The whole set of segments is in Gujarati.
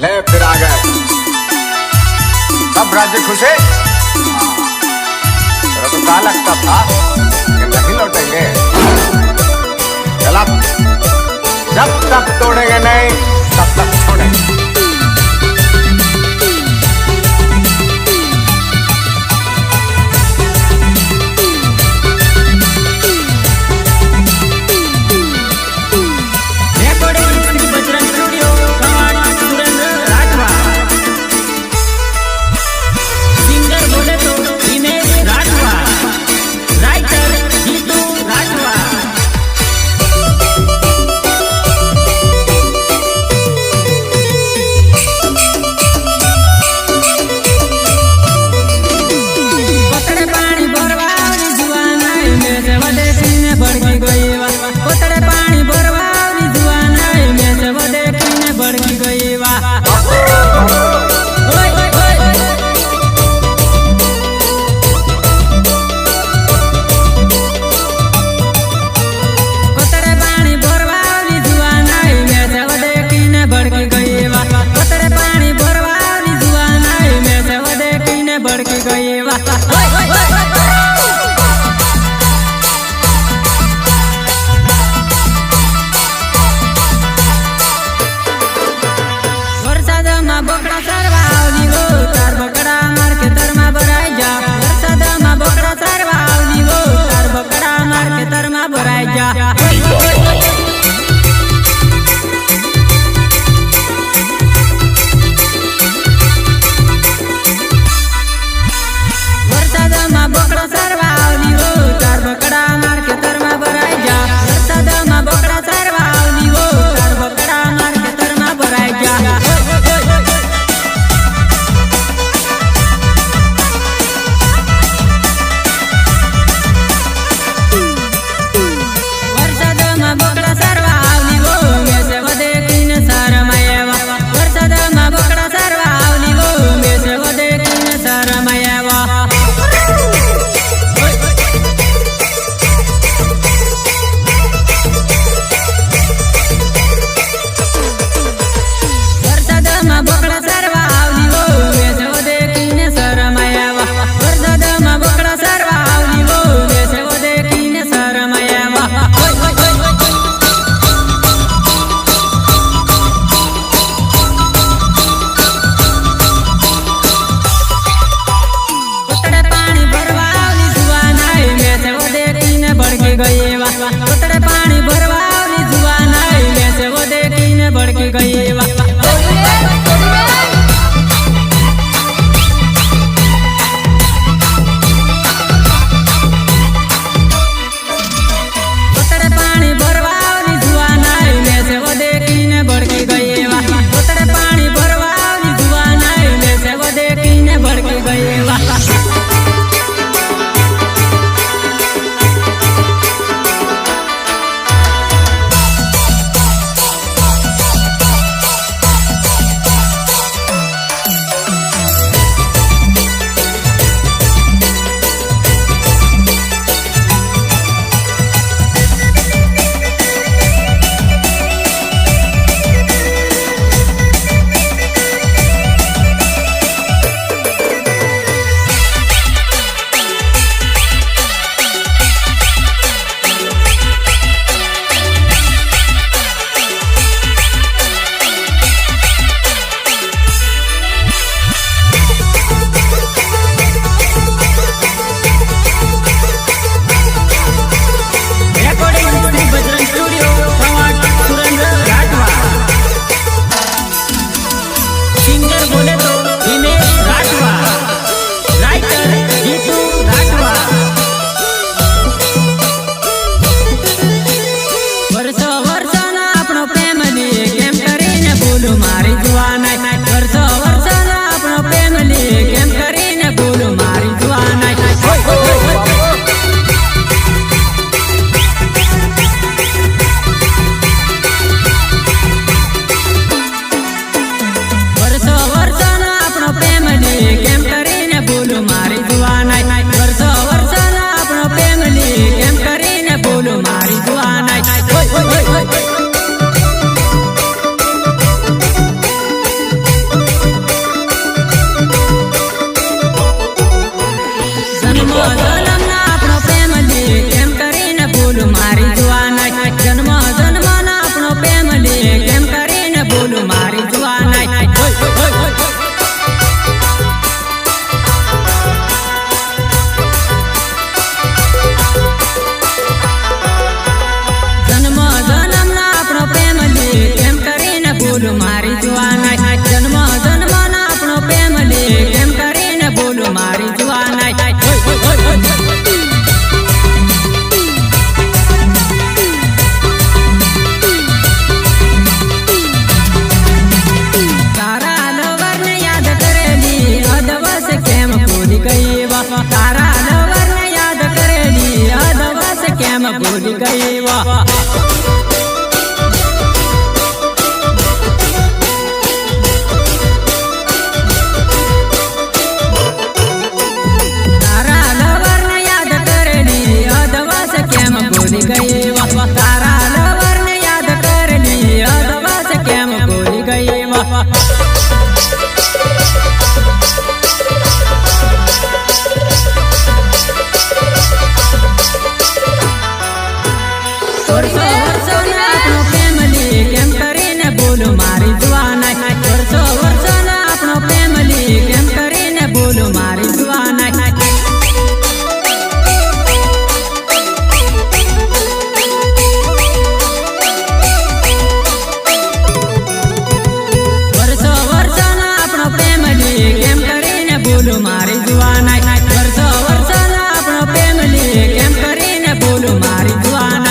ले फिर आ गए सब राज्य खुश है। तेरा तो क्या लगता था कि नहीं लौटेंगे? चला जब तक तोड़ेंगे नहीं तब तक छोड़ेंगे। બોલું મારી જુવાનાઈ જન્મ જન્મના આપણો પ્રેમ લે કેમ કરીને બોલું મારી જુવાનાઈ જન્મ જન્મના આપણો પ્રેમ લે કેમ કરીને બોલું મારી જુવાનાઈ તારા લવરને યાદ કરેલી અદવસ કેમ ભૂલી ગઈ વા તારા લવરને યાદ કરેલી અદવસ કેમ ભૂલી ગઈ વા તારા લવરને યાદ કરેલી અદવસ કેમ ભૂલી ગઈ વા તારા લવરને યાદ કરેલી અદવસ કેમ ભૂલી ગઈ વા વર્ષો વર્ષોના આપણો પ્રેમ લે કેમ કરીને બોલું મારી જુવાનાઈ વર્ષો વર્ષોના આપણો પ્રેમ લે કેમ કરીને બોલું મારી જુવાનાઈ વર્ષો વર્ષોના આપણો પ્રેમ લે કેમ કરીને બોલું મારી જુવાનાઈ વર્ષો વર્ષોના આપણો પ્રેમ લે કેમ કરીને બોલું મારી જુવાનાઈ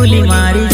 ભૂલી મારી